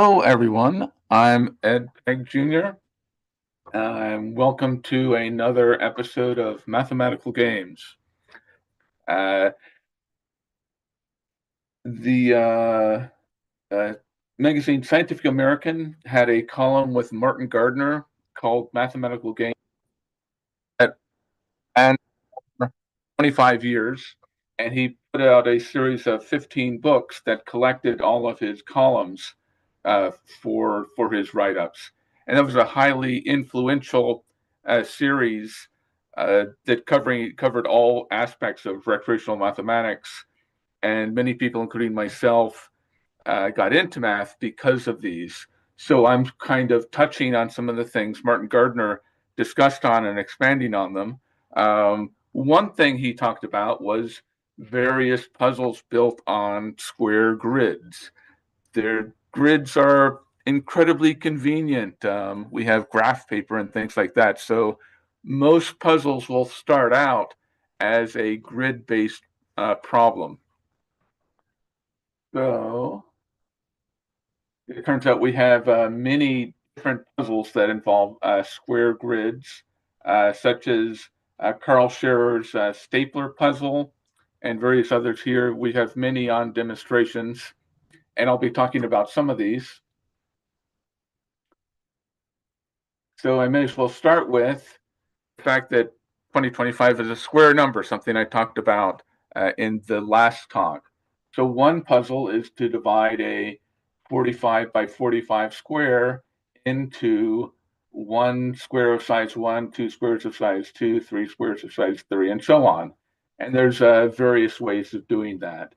Hello, everyone. I'm Ed Pegg Jr. Welcome to another episode of Mathematical Games. Uh, the magazine Scientific American had a column with Martin Gardner called Mathematical Games that ran for 25 years, and he put out a series of 15 books that collected all of his columns uh, for his write-ups. And that was a highly influential series that covered all aspects of recreational mathematics. And many people, including myself, got into math because of these. So I'm kind of touching on some of the things Martin Gardner discussed on and expanding on them. One thing he talked about was various puzzles built on square grids. Their grids are incredibly convenient. We have graph paper and things like that. So most puzzles will start out as a grid-based problem. So it turns out we have many different puzzles that involve square grids, such as Carl Scherer's stapler puzzle and various others here. We have many on demonstrations, and I'll be talking about some of these. So I may as well start with the fact that 2025 is a square number, something I talked about in the last talk. So one puzzle is to divide a 45 by 45 square into one square of size 1, two squares of size 2, three squares of size 3, and so on. And there's various ways of doing that.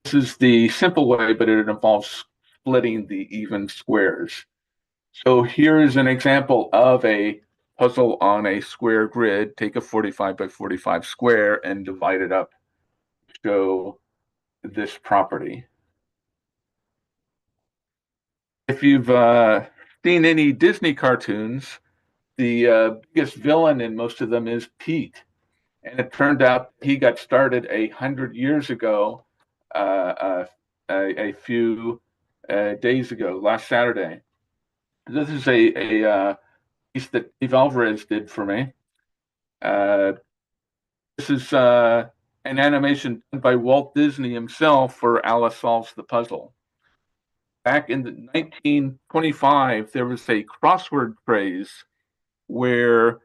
This is the simple way, but it involves splitting the even squares. So here is an example of a puzzle on a square grid. Take a 45 by 45 square and divide it up to show this property. If you've seen any Disney cartoons, the biggest villain in most of them is Pete. And it turned out he got started 100 years ago, a few days ago, last Saturday. This is a piece that Steve Alvarez did for me. This is an animation done by Walt Disney himself for Alice Solves the Puzzle. Back in the 1925, there was a crossword craze where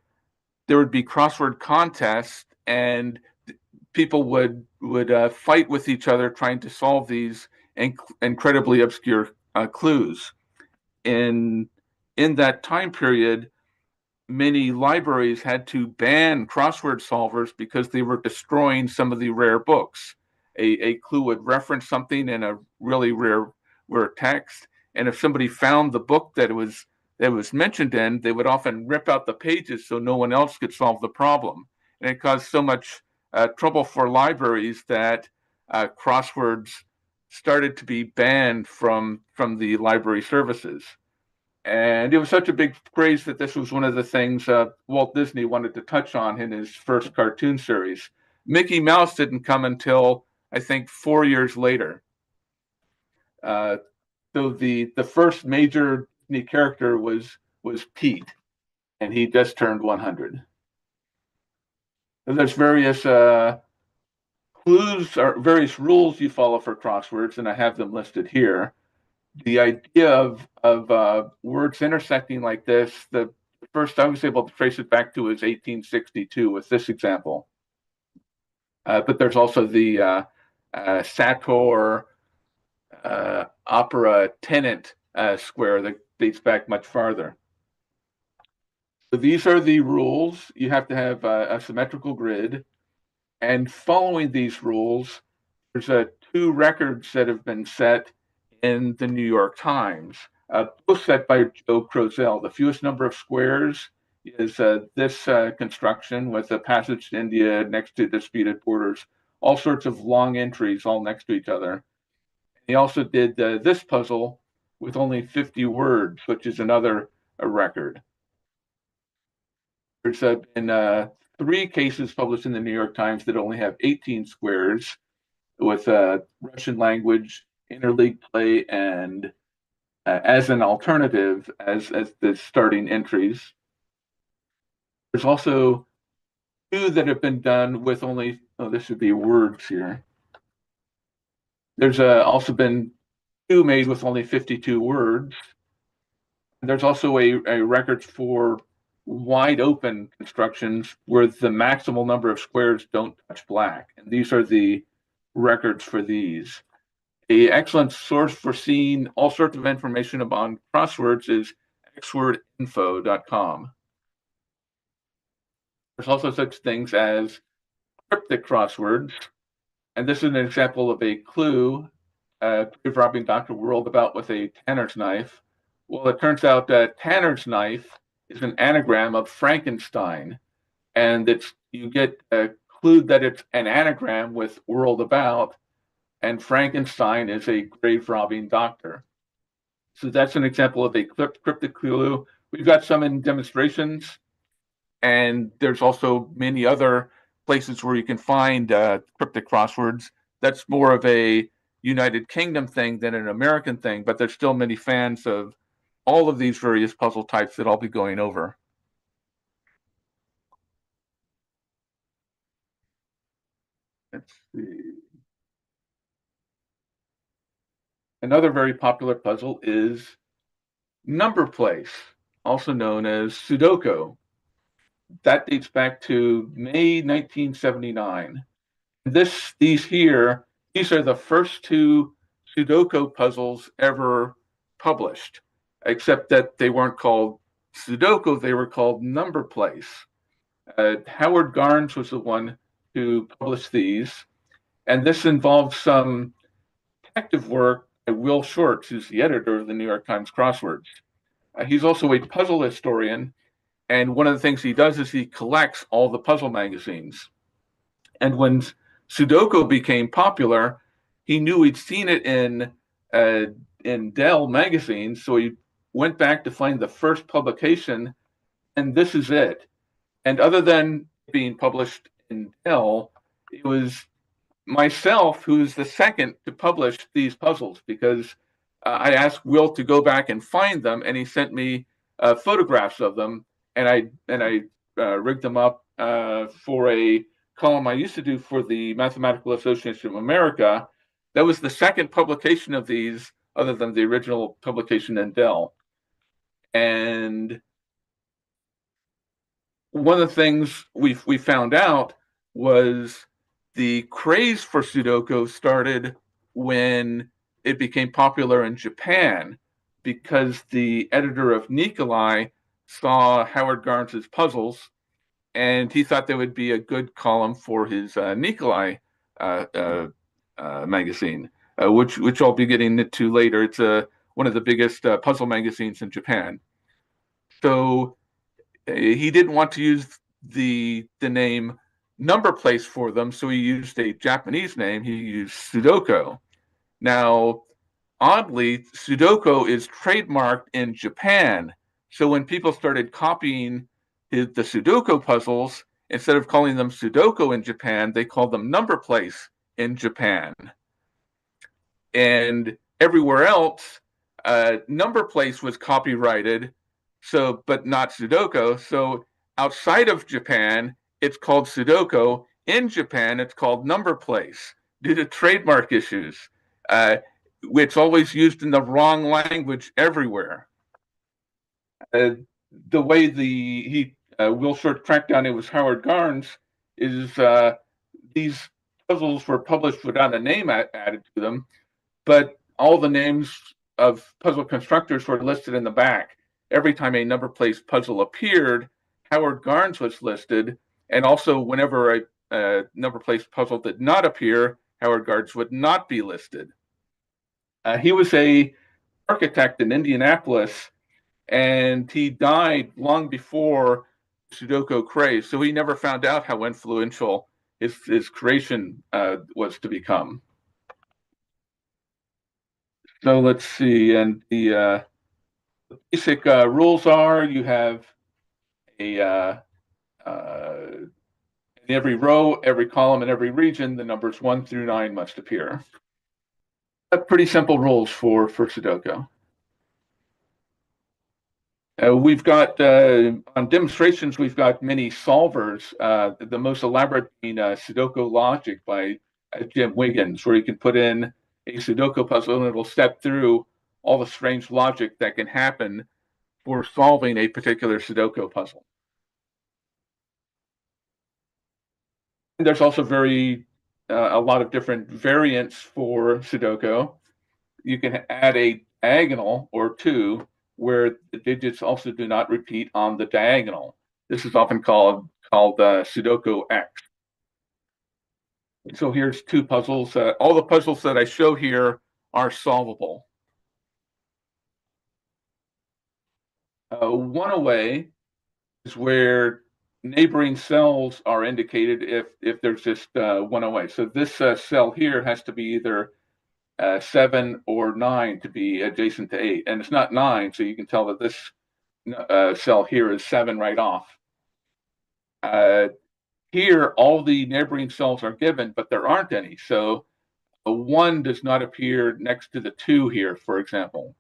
there would be crossword contests and people would fight with each other trying to solve these incredibly obscure clues. In that time period, many libraries had to ban crossword solvers because they were destroying some of the rare books. A clue would reference something in a really rare text, and if somebody found the book that was mentioned in, they would often rip out the pages so no one else could solve the problem. And it caused so much trouble for libraries that crosswords started to be banned from the library services. And it was such a big craze that this was one of the things Walt Disney wanted to touch on in his first cartoon series. Mickey Mouse didn't come until, I think, 4 years later. So the first major Disney character was Pete, and he just turned 100. So there's various clues or various rules you follow for crosswords, and I have them listed here. The idea of words intersecting like this, the first I was able to trace it back to is 1862 with this example. But there's also the Sator opera tenant square that dates back much farther. So these are the rules. You have to have a symmetrical grid. And following these rules, there's two records that have been set in the New York Times, both set by Joe Crozel. The fewest number of squares is this construction with a passage to India next to disputed borders, all sorts of long entries all next to each other. He also did this puzzle with only 50 words, which is another record. There's been 3 cases published in the New York Times that only have 18 squares with Russian language, interleague play, and as an alternative as the starting entries. There's also two that have been done with only, oh, this should be words here. There's also been two made with only 52 words. There's also a record for wide open constructions where the maximal number of squares don't touch black. And these are the records for these. An excellent source for seeing all sorts of information about crosswords is xwordinfo.com. There's also such things as cryptic crosswords. And this is an example of a clue, grave robbing Dr. World about with a tanner's knife. Well, it turns out that tanner's knife is an anagram of Frankenstein. And you get a clue that it's an anagram with world about, and Frankenstein is a grave robbing doctor. So that's an example of a cryptic clue. We've got some in demonstrations, and there's also many other places where you can find cryptic crosswords. That's more of a United Kingdom thing than an American thing, but there's still many fans of all of these various puzzle types that I'll be going over. Let's see. Another very popular puzzle is number place, also known as Sudoku. That dates back to May 1979. These are the first two Sudoku puzzles ever published, except that they weren't called Sudoku, they were called number place. Howard Garnes was the one who published these, and this involved some detective work by Will Shorts, who's the editor of the New York Times Crosswords. He's also a puzzle historian, and one of the things he does is he collects all the puzzle magazines. And when Sudoku became popular, he knew he'd seen it in Dell magazine, so he went back to find the first publication, and this is it. And other than being published in Dell, it was myself who's the second to publish these puzzles, because I asked Will to go back and find them, and he sent me photographs of them, and I rigged them up for a column I used to do for the Mathematical Association of America. That was the second publication of these, other than the original publication in Dell. And one of the things we found out was the craze for Sudoku started when it became popular in Japan, because the editor of Nikoli saw Howard Garnes' puzzles, and he thought they would be a good column for his Nikoli magazine, which I'll be getting into later. It's one of the biggest puzzle magazines in Japan. So he didn't want to use the name number place for them, so he used a Japanese name. He used Sudoku. Now, oddly, Sudoku is trademarked in Japan. So when people started copying the Sudoku puzzles, instead of calling them Sudoku in Japan, they called them number place in Japan. And everywhere else, number place was copyrighted, but not Sudoku. So outside of Japan, it's called Sudoku. In Japan, it's called number place due to trademark issues. It's always used in the wrong language everywhere. The way Will Short tracked down it was Howard Garnes is these puzzles were published without a name added to them, but all the names of puzzle constructors were listed in the back. Every time a number place puzzle appeared, Howard Garnes was listed, and also whenever a number place puzzle did not appear, Howard Garnes would not be listed. He was an architect in Indianapolis, and he died long before Sudoku craze, so he never found out how influential his creation was to become. So let's see, and the basic rules are: you have in every row, every column, and every region, the numbers 1 through 9 must appear. Pretty simple rules for Sudoku. We've got on demonstrations, we've got many solvers. The most elaborate being Sudoku Logic by Jim Wiggins, where you can put in a Sudoku puzzle and it'll step through all the strange logic that can happen for solving a particular Sudoku puzzle. And there's also a lot of different variants for Sudoku. You can add a diagonal or two where the digits also do not repeat on the diagonal. This is often called Sudoku X. So here's two puzzles. All the puzzles that I show here are solvable. One away is where neighboring cells are indicated if there's just one away. So this cell here has to be either 7 or 9 to be adjacent to 8. And it's not 9, so you can tell that this cell here is 7 right off. Here, all the neighboring cells are given, but there aren't any. So a 1 does not appear next to the 2 here, for example.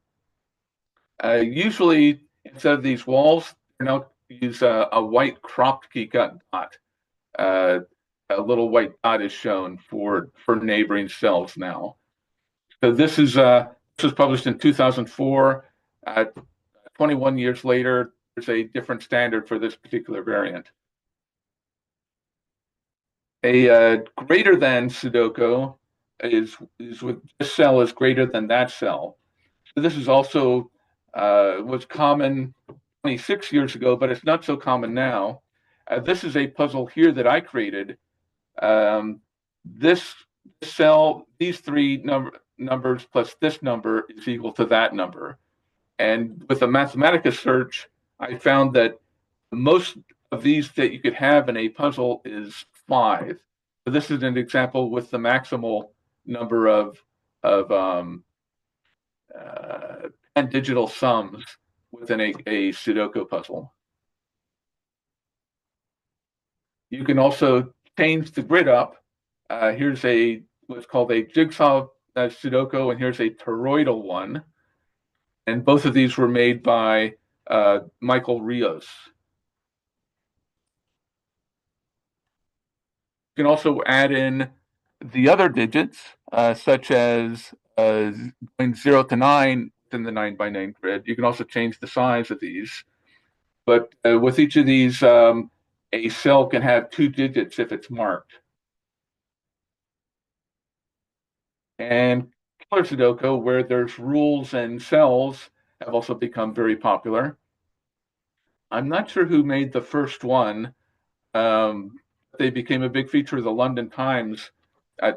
Usually, instead of these walls, you now use a white cropped keycut dot. A little white dot is shown for neighboring cells now. So this was published in 2004. 21 years later, there's a different standard for this particular variant. A greater than Sudoku is with this cell is greater than that cell. So this is also was common 26 years ago, but it's not so common now. This is a puzzle here that I created. This cell, these three numbers plus this number is equal to that number. And with a Mathematica search, I found that most of these that you could have in a puzzle is 5. So this is an example with the maximal number of 10 digital sums within a Sudoku puzzle. You can also change the grid up. Here's what's called a jigsaw Sudoku, and here's a toroidal one. And both of these were made by Michael Rios. You can also add in the other digits, such as going 0 to 9 in the 9 by 9 grid. You can also change the size of these. But with each of these, a cell can have 2 digits if it's marked. And killer Sudoku, where there's rules and cells, have also become very popular. I'm not sure who made the first one. They became a big feature of the London Times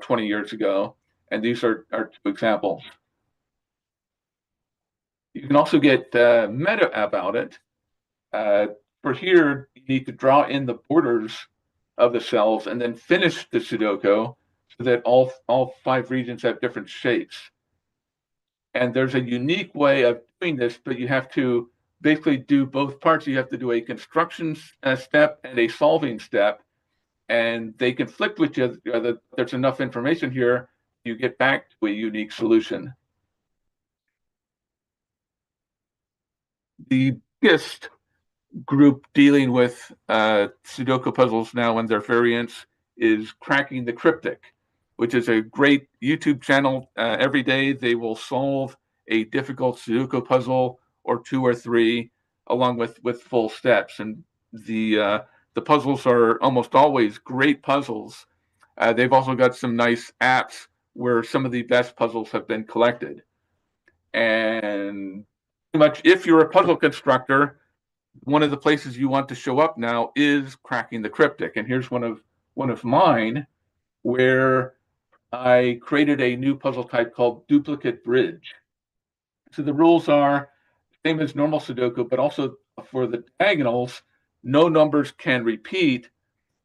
20 years ago, and these are 2 examples. You can also get meta about it. For here, you need to draw in the borders of the cells and then finish the Sudoku so that all 5 regions have different shapes. And there's a unique way of doing this, but you have to basically do both parts. You have to do a construction step and a solving step, and they conflict with each other. There's enough information here, you get back to a unique solution. The biggest group dealing with Sudoku puzzles now and their variants is Cracking the Cryptic, which is a great YouTube channel. Every day they will solve a difficult Sudoku puzzle or 2 or 3, along with full steps. And the puzzles are almost always great puzzles. They've also got some nice apps where some of the best puzzles have been collected. And pretty much, if you're a puzzle constructor, one of the places you want to show up now is Cracking the Cryptic. And here's one of mine, where I created a new puzzle type called duplicate bridge. So the rules are same as normal Sudoku, but also for the diagonals, no numbers can repeat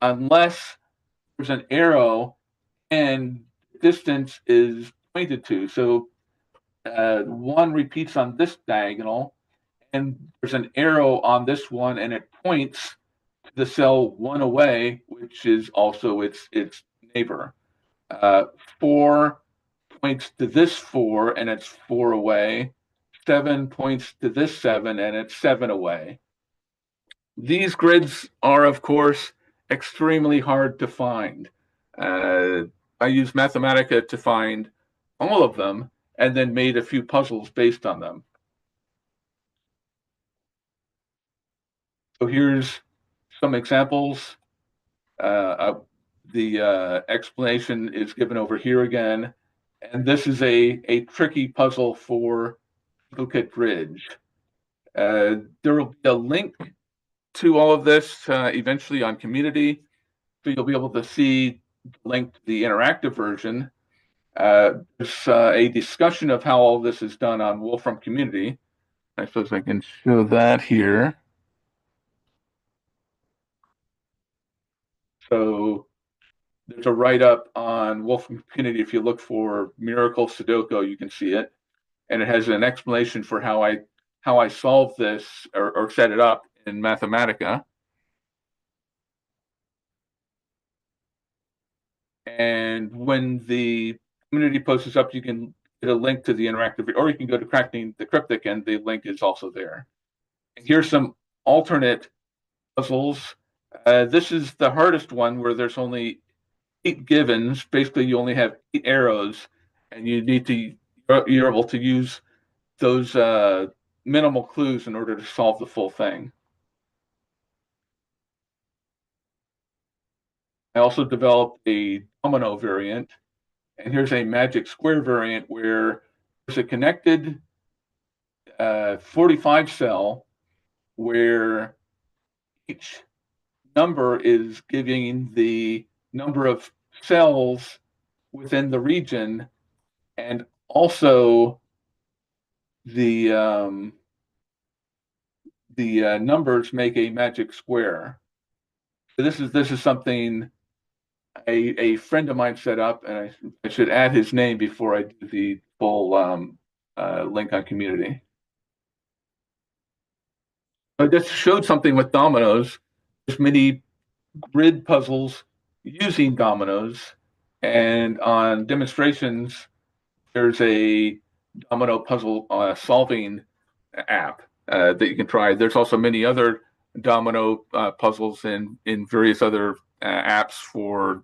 unless there's an arrow and distance is pointed to. So 1 repeats on this diagonal, and there's an arrow on this one, and it points to the cell 1 away, which is also its neighbor. 4 points to this 4, and it's 4 away. 7 points to this 7, and it's 7 away. These grids are, of course, extremely hard to find. I used Mathematica to find all of them and then made a few puzzles based on them. So here's some examples. The explanation is given over here again. And this is a tricky puzzle for duplicate grids. There will be a link to all of this eventually on Community. So you'll be able to see the link to the interactive version. There's a discussion of how all this is done on Wolfram Community. I suppose I can show that here. So there's a write-up on Wolfram Community. If you look for Miracle Sudoku, you can see it. And it has an explanation for how I solved this or set it up in Mathematica. And when the community post is up, you can get a link to the interactive, or you can go to Cracking the Cryptic, and the link is also there. And here's some alternate puzzles. This is the hardest one, where there's only 8 givens. Basically, you only have 8 arrows, and you're able to use those minimal clues in order to solve the full thing. I also developed a domino variant, and here's a magic square variant where there's a connected 45 cell where each number is giving the number of cells within the region, and also the numbers make a magic square. So this is something a friend of mine set up, and I should add his name before I do the full link on Community. I just showed something with dominoes. There's many grid puzzles using dominoes, and on demonstrations, there's a domino puzzle solving app that you can try. There's also many other domino puzzles in various other apps for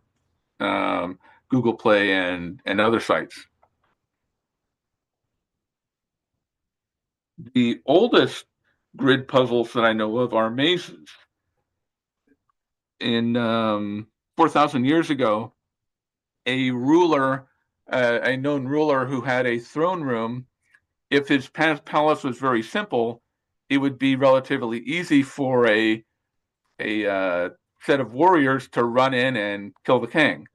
Google Play and other sites. The oldest grid puzzles that I know of are mazes. In 4,000 years ago, a known ruler who had a throne room, if his palace was very simple, it would be relatively easy for a set of warriors to run in and kill the king.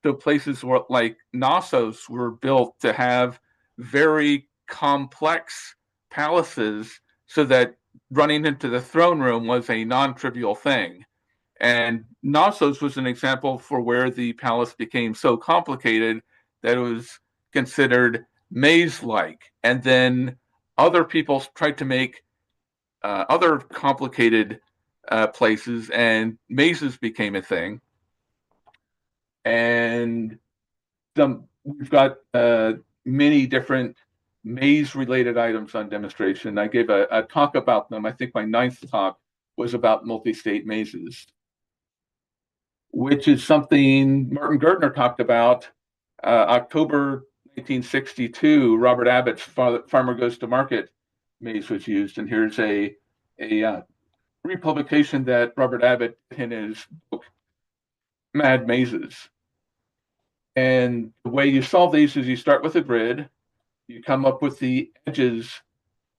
So places like Knossos were built to have very complex palaces so that running into the throne room was a non-trivial thing. And Knossos was an example for where the palace became so complicated that it was considered maze-like. And then other people tried to make other complicated places, and mazes became a thing. And we've got many different maze-related items on demonstration. I gave a talk about them. I think my 9th talk was about multi-state mazes, which is something Martin Gardner talked about. October 1962, Robert Abbott's Farmer Goes to Market maze was used. And here's a republication that Robert Abbott in his book, Mad Mazes. And the way you solve these is you start with a grid, you come up with the edges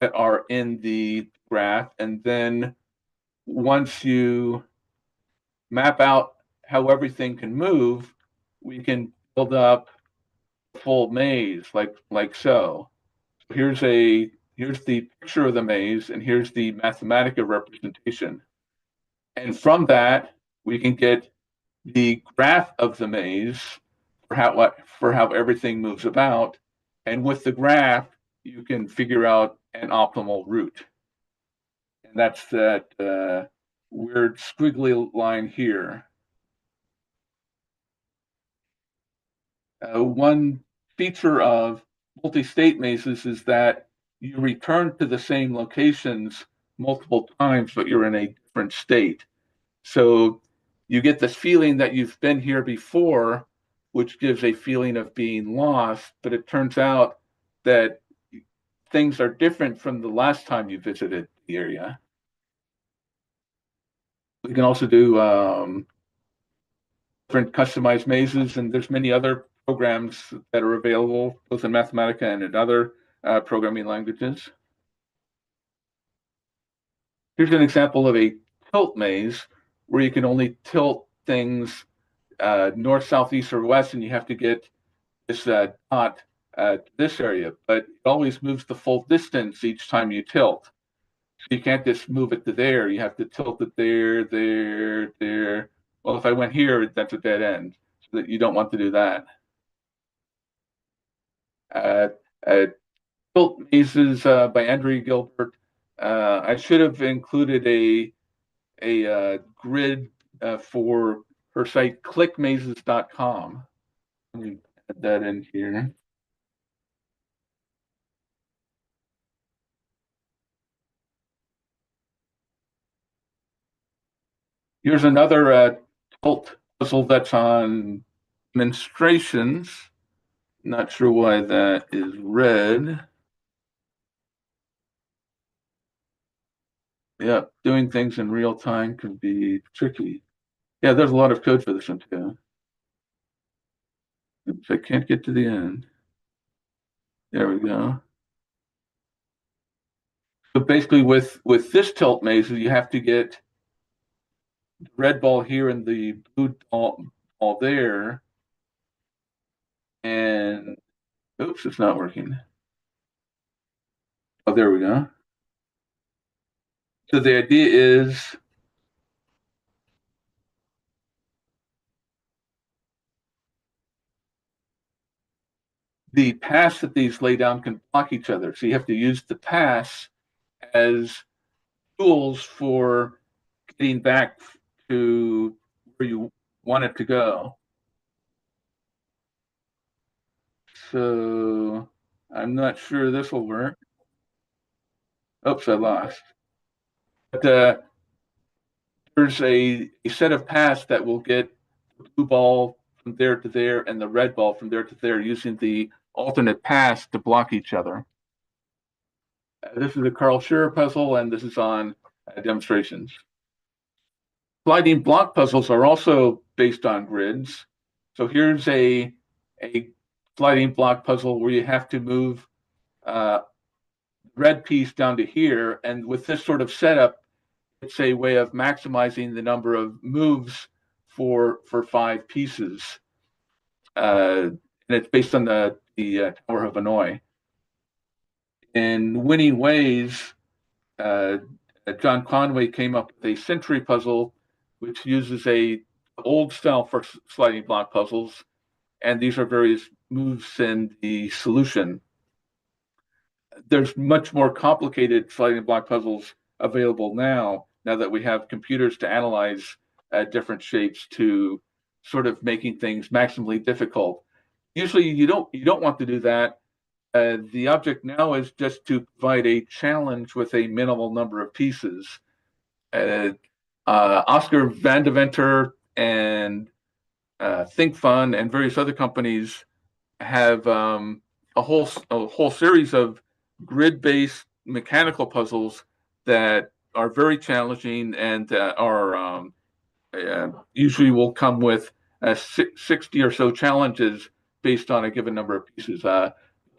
that are in the graph, and then once you map out how everything can move, we can build up a full maze like so. Here's the picture of the maze, and here's the Mathematica representation. And from that, we can get the graph of the maze for how everything moves about. And with the graph, you can figure out an optimal route. And that's that weird squiggly line here. One feature of multi-state mazes is that you return to the same locations multiple times, but you're in a different state. So you get this feeling that you've been here before, which gives a feeling of being lost, but it turns out that things are different from the last time you visited the area. We can also do different customized mazes, and there's many other programs that are available both in Mathematica and in other programming languages. Here's an example of a tilt maze where you can only tilt things north, south, east, or west, and you have to get this dot this area, but it always moves the full distance each time you tilt. So you can't just move it to there. You have to tilt it there, there, there. Well, if I went here, that's a dead end. So that you don't want to do that. Uh, uh, Tilt Mazes by Andrea Gilbert. I should have included a grid for her site, clickmazes.com. Let me add that in here. Here's another tilt puzzle that's on demonstrations. Not sure why that is red. Yeah, doing things in real time can be tricky. Yeah, there's a lot of code for this one too. Oops, I can't get to the end. There we go. So basically with this tilt maze, you have to get the red ball here and the blue ball there. And oops, it's not working. Oh, there we go. So the idea is the paths that these lay down can block each other. So you have to use the paths as tools for getting back to where you want it to go. So I'm not sure this will work. Oops, I lost. But there's a set of paths that will get the blue ball from there to there and the red ball from there to there using the alternate paths to block each other. This is a Carl Scherer puzzle, and this is on demonstrations. Sliding block puzzles are also based on grids. So here's a sliding block puzzle where you have to move red piece down to here. And with this sort of setup, it's a way of maximizing the number of moves for 5 pieces. And it's based on the Tower of Hanoi. In Winning Ways, John Conway came up with a century puzzle, which uses a old style for sliding block puzzles, and these are various moves in the solution. There's much more complicated sliding block puzzles available now that we have computers to analyze different shapes to sort of making things maximally difficult. Usually you don't want to do that. The object now is just to provide a challenge with a minimal number of pieces. Oscar Van Deventer and Think Fun and various other companies have a whole series of grid-based mechanical puzzles that are very challenging and are usually will come with 60 or so challenges based on a given number of pieces.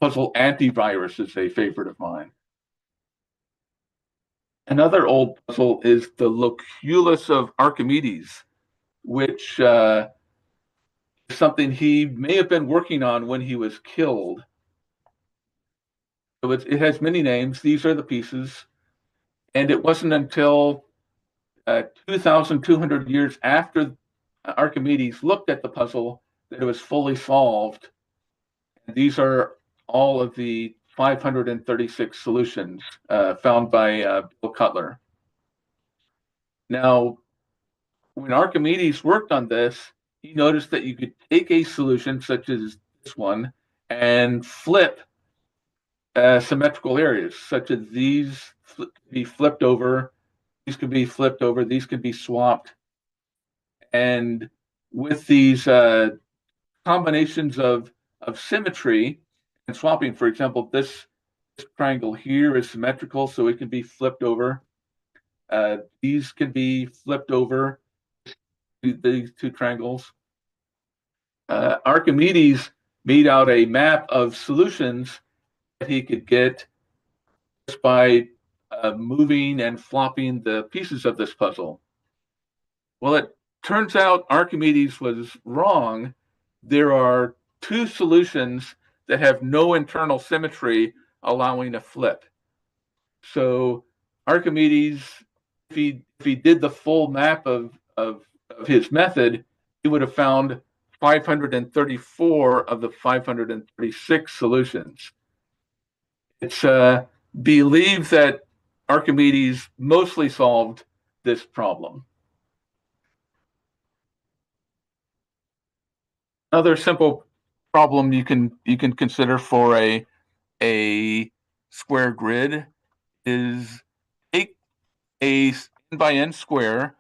Puzzle Antivirus is a favorite of mine. Another old puzzle is the Loculus of Archimedes, which is something he may have been working on when he was killed. So it has many names. These are the pieces. And it wasn't until 2,200 years after Archimedes looked at the puzzle that it was fully solved. And these are all of the 536 solutions found by Bill Cutler. Now, when Archimedes worked on this, he noticed that you could take a solution such as this one and flip symmetrical areas, such as these be flipped over, these could be flipped over, these could be swapped. And with these combinations of symmetry and swapping, for example, this triangle here is symmetrical, so it can be flipped over. These can be flipped over, these two triangles. Archimedes made out a map of solutions that he could get just by moving and flopping the pieces of this puzzle. Well, it turns out Archimedes was wrong. There are two solutions that have no internal symmetry allowing a flip. So Archimedes, if he did the full map of his method, he would have found 534 of the 536 solutions. It's believed that Archimedes mostly solved this problem. Another simple problem you can consider for a square grid is take a n by n square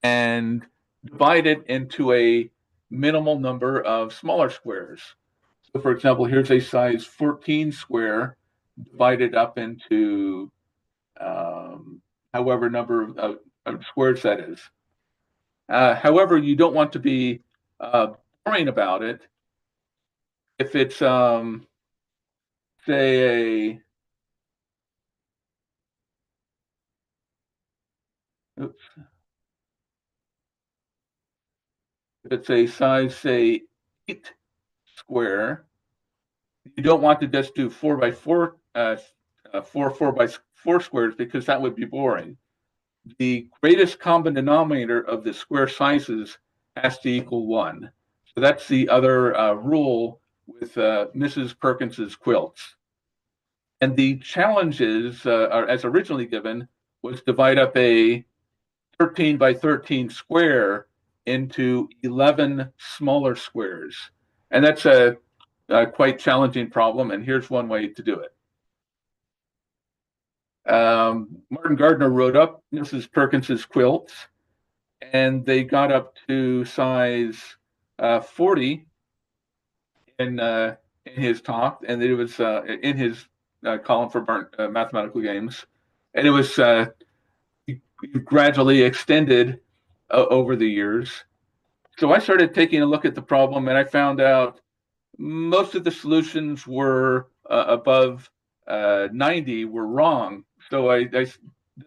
and divide it into a minimal number of smaller squares. So for example, here's a size 14 square divided up into however number of squares that is. However, you don't want to be boring about it. If it's say oops, if it's a size say 8 square, you don't want to just do 4 by 4 4 by 4 squares, because that would be boring. The greatest common denominator of the square sizes has to equal 1. So that's the other rule with Mrs. Perkins's quilts. And the challenges, as originally given, was divide up a 13 by 13 square into 11 smaller squares. And that's a quite challenging problem, and here's one way to do it. Martin Gardner wrote up Mrs. Perkins's quilts, and they got up to size 40 in his talk, and it was in his column for mathematical games, and it was gradually extended over the years. So I started taking a look at the problem, and I found out most of the solutions were above 90 were wrong. So I did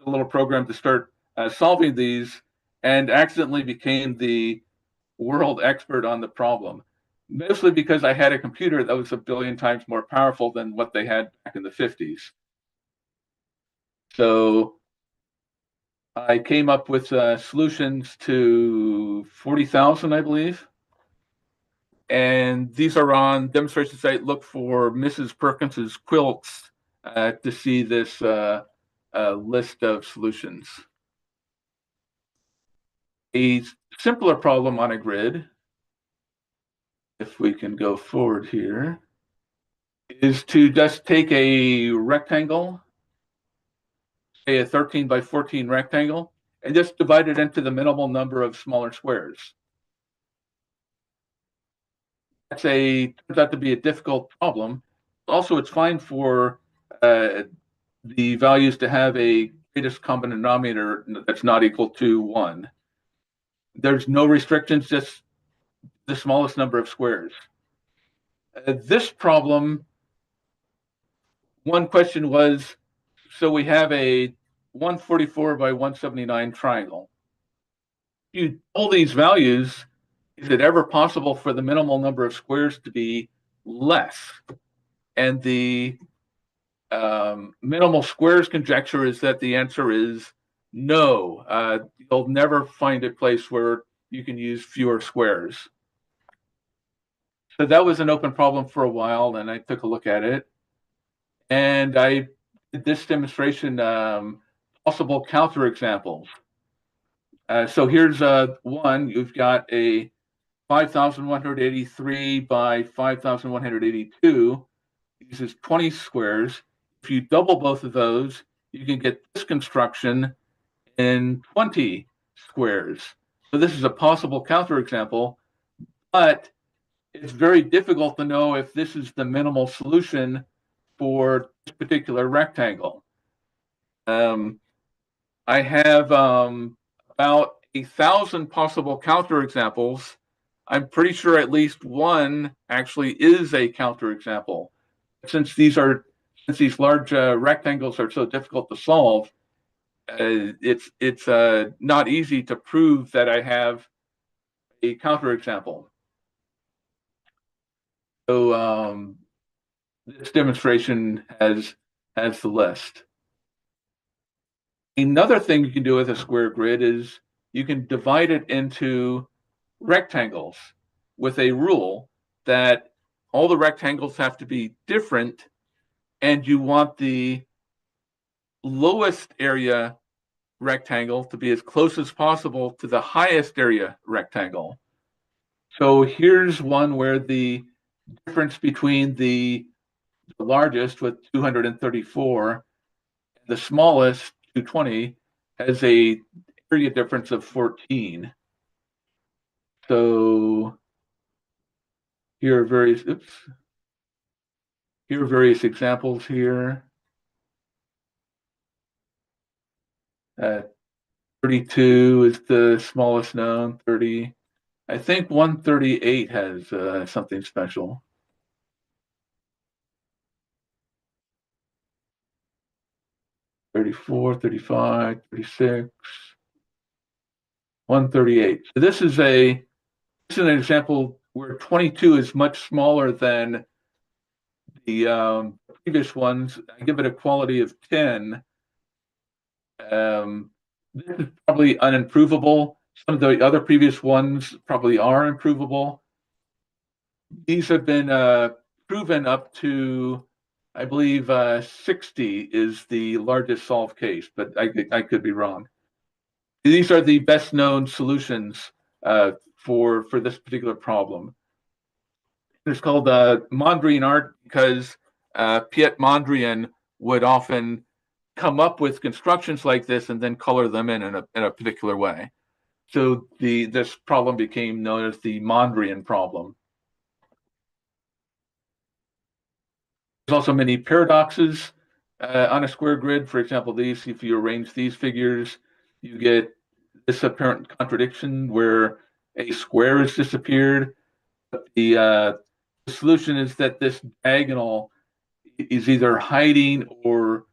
a little program to start solving these, and accidentally became the world expert on the problem, mostly because I had a computer that was a billion times more powerful than what they had back in the 50s. So I came up with solutions to 40,000, I believe. And these are on demonstration site. Look for Mrs. Perkins's quilts to see this list of solutions. A simpler problem on a grid, if we can go forward here, is to just take a rectangle, say a 13 by 14 rectangle, and just divide it into the minimal number of smaller squares. Turns out to be a difficult problem. Also, it's fine for the values to have a greatest common denominator that's not equal to 1. There's no restrictions, just the smallest number of squares. This problem, one question was, so we have a 144 by 179 triangle. If you pull these values, is it ever possible for the minimal number of squares to be less? And the minimal squares conjecture is that the answer is no. You'll never find a place where you can use fewer squares. So that was an open problem for a while, and I took a look at it. And I did this demonstration, possible counterexamples. So here's one. You've got a 5,183 by 5,182. uses 20 squares. If you double both of those, you can get this construction in 20 squares. So this is a possible counterexample, but it's very difficult to know if this is the minimal solution for this particular rectangle. I have about 1,000 possible counterexamples. I'm pretty sure at least one actually is a counterexample. Since these large rectangles are so difficult to solve, it's not easy to prove that I have a counterexample. So this demonstration has the list. Another thing you can do with a square grid is you can divide it into rectangles with a rule that all the rectangles have to be different, and you want the lowest area rectangle to be as close as possible to the highest area rectangle. So here's one where the difference between the largest with 234 and the smallest 220 has a area difference of 14. So here are various examples here. 32 is the smallest known, 30. I think 138 has something special. 34, 35, 36, 138. So this is an example where 22 is much smaller than the previous ones. I give it a quality of 10. This is probably unimprovable. Some of the other previous ones probably are improvable. These have been proven up to, I believe, 60 is the largest solved case, but I could be wrong. These are the best known solutions for this particular problem. It's called Mondrian art because Piet Mondrian would often come up with constructions like this and then color them in a particular way. So this problem became known as the Mondrian problem. There's also many paradoxes on a square grid. For example, if you arrange these figures, you get this apparent contradiction where a square has disappeared. But the solution is that this diagonal is either hiding or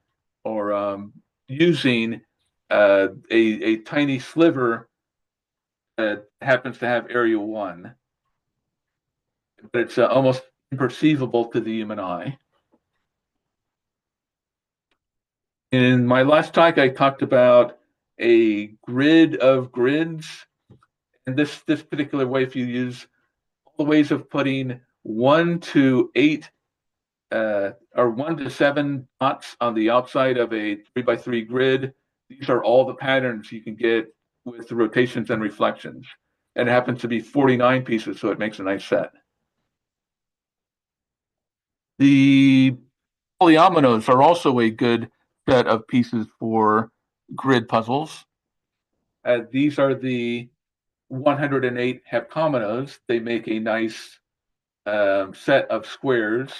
using a tiny sliver that happens to have area 1. But it's almost imperceivable to the human eye. In my last talk, I talked about a grid of grids. And this particular way, if you use all the ways of putting 1 to 8 or 1 to 7 dots on the outside of a 3x3 grid, these are all the patterns you can get with the rotations and reflections. And it happens to be 49 pieces, so it makes a nice set. The polyominoes are also a good set of pieces for grid puzzles. These are the 108 heptamonos. They make a nice set of squares.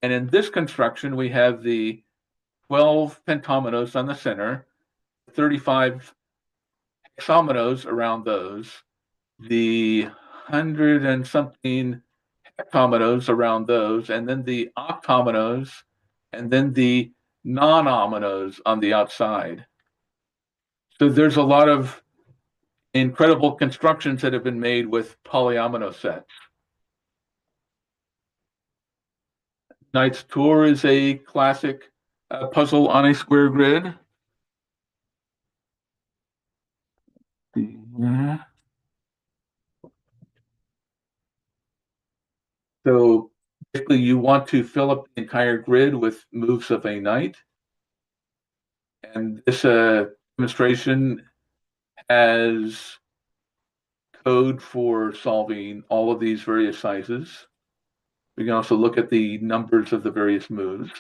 And in this construction, we have the 12 pentamonos on the center, 35 hexamonos around those, the 100 and something heptamonos around those, and then the octamonos, and then the non-ominoes on the outside. So there's a lot of incredible constructions that have been made with polyomino sets. Knight's Tour is a classic puzzle on a square grid. So basically you want to fill up the entire grid with moves of a knight. And this demonstration has code for solving all of these various sizes. We can also look at the numbers of the various moves.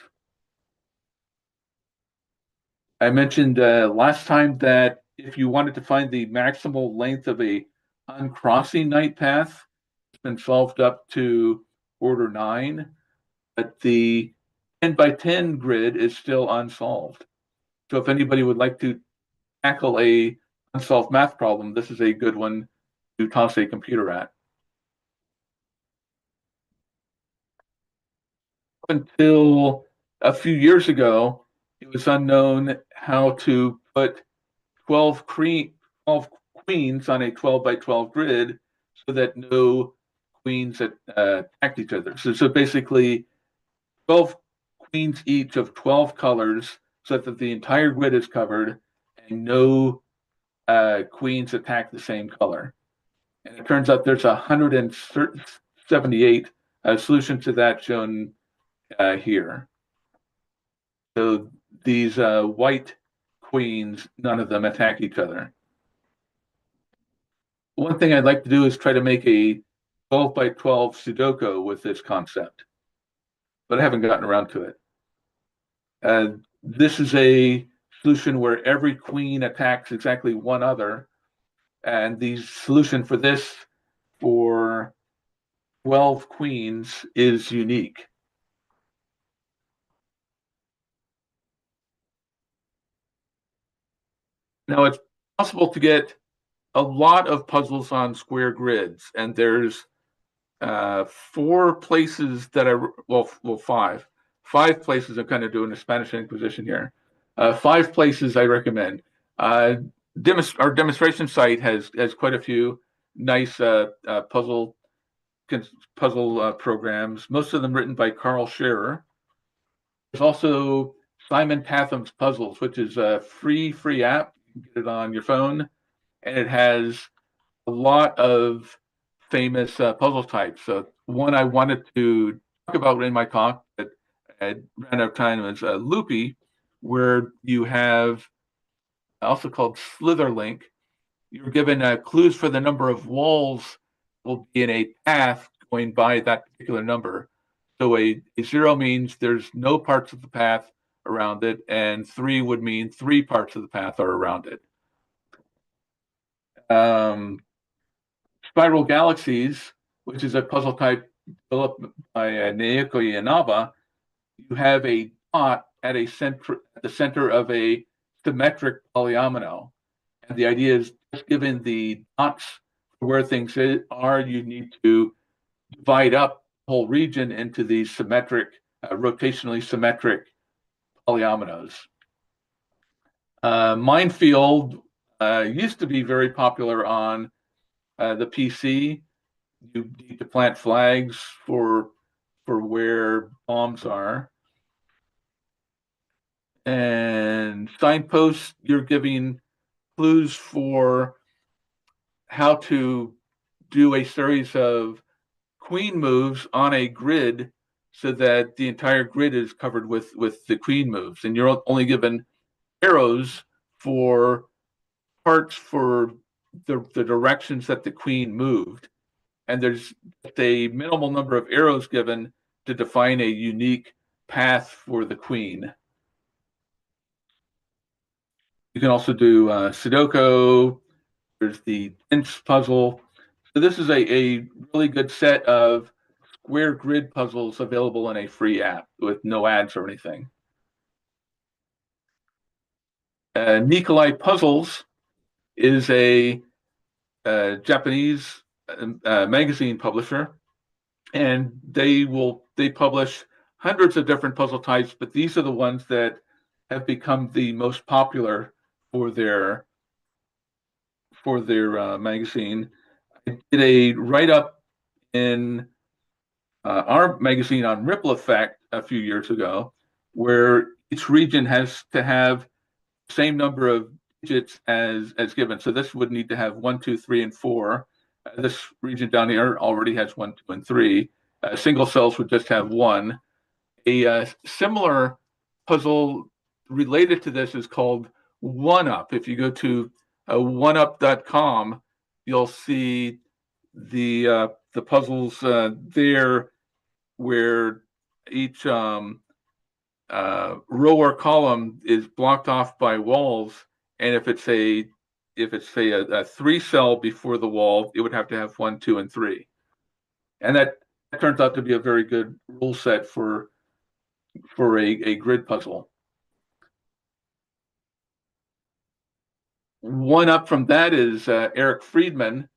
I mentioned last time that if you wanted to find the maximal length of a uncrossing knight path, it's been solved up to order 9, but the 10 by 10 grid is still unsolved. So if anybody would like to tackle a unsolved math problem, this is a good one to toss a computer at. Up until a few years ago, it was unknown how to put 12 queens on a 12 by 12 grid so that no queens attacked each other. So basically, 12 queens each of 12 colors so that the entire grid is covered and no queens attack the same color. And it turns out there's 178 solutions to that shown here. So these white queens, none of them attack each other. One thing I'd like to do is try to make a 12 by 12 Sudoku with this concept, but I haven't gotten around to it. This is a solution where every queen attacks exactly one other, and the solution for this for 12 queens is unique. Now, it's possible to get a lot of puzzles on square grids, and there's 4 places that five places. I'm kind of doing a Spanish Inquisition here. 5 places I recommend. Our demonstration site has quite a few nice puzzle programs. Most of them written by Carl Scherer. There's also Simon Patham's Puzzles, which is a free app. You can get it on your phone, and it has a lot of famous puzzle types. So one I wanted to talk about in my talk, but I ran out of time, is Loopy, where you have also called Slitherlink. You're given clues for the number of walls will be in a path going by that particular number. So a 0 means there's no parts of the path around it, and 3 would mean 3 parts of the path are around it. Spiral Galaxies, which is a puzzle type developed by Nikoli Inaba, you have a dot at the center of a symmetric polyomino. And the idea is just given the dots where things are, you need to divide up the whole region into these symmetric, rotationally symmetric polyominoes. Minefield used to be very popular on the PC. You need to plant flags for where bombs are. And Signposts, you're giving clues for how to do a series of queen moves on a grid so that the entire grid is covered with the queen moves. And you're only given arrows for parts for the directions that the queen moved. And there's a minimal number of arrows given to define a unique path for the queen. You can also do Sudoku. There's the Tense puzzle. So this is a really good set of square grid puzzles available in a free app with no ads or anything. Nikoli Puzzles is a Japanese magazine publisher, and they publish hundreds of different puzzle types, but these are the ones that have become the most popular for their magazine. I did a write-up in our magazine on ripple effect a few years ago, where each region has to have the same number of digits as given. So this would need to have 1, 2, 3, and 4. This region down here already has 1, 2, and 3. Single cells would just have 1. A similar puzzle related to this is called One Up. If you go to oneup.com, you'll see the puzzles there. where each row or column is blocked off by walls, and if it's a 3-cell before the wall, it would have to have 1, 2, and 3, and that turns out to be a very good rule set for a grid puzzle. One up from that is Eric Friedman,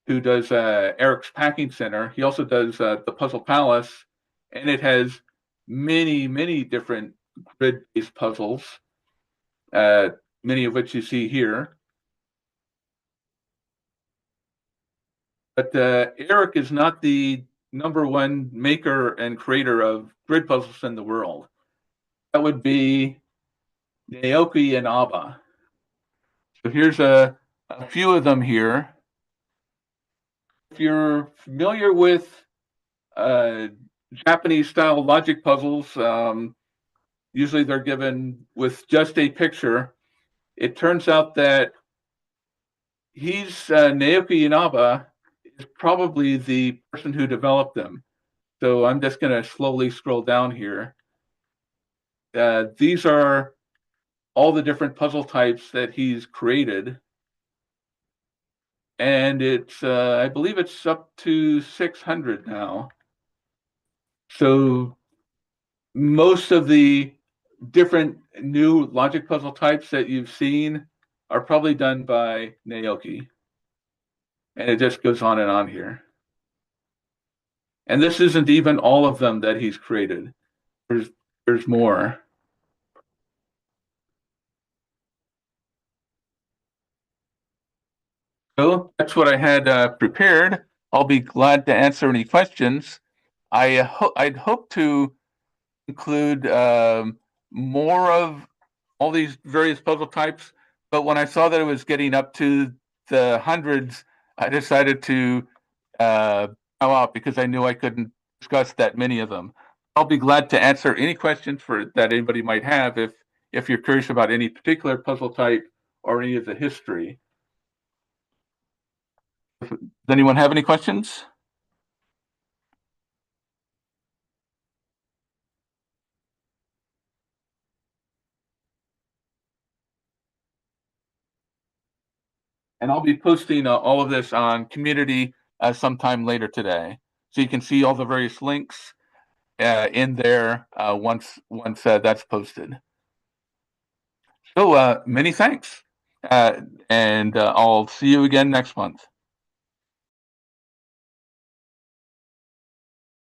who does Eric's Packing Center. He also does the Puzzle Palace, and it has many different grid-based puzzles, many of which you see here. But Eric is not the #1 maker and creator of grid puzzles in the world. That would be Naoki Inaba. So here's a few of them here. If you're familiar with Japanese-style logic puzzles, usually they're given with just a picture. It turns out that Naoki Inaba is probably the person who developed them. So I'm just going to slowly scroll down here. These are all the different puzzle types that he's created. And it's, I believe it's up to 600 now. So most of the different new logic puzzle types that you've seen are probably done by Naoki. And it just goes on and on here. And this isn't even all of them that he's created. There's more. So that's what I had prepared. I'll be glad to answer any questions. I'd hope to include more of all these various puzzle types, but when I saw that it was getting up to the hundreds, I decided to bow out because I knew I couldn't discuss that many of them. I'll be glad to answer any questions that anybody might have if you're curious about any particular puzzle type or any of the history. Does anyone have any questions? And I'll be posting all of this on community sometime later today. So you can see all the various links in there once that's posted. So many thanks. And I'll see you again next month.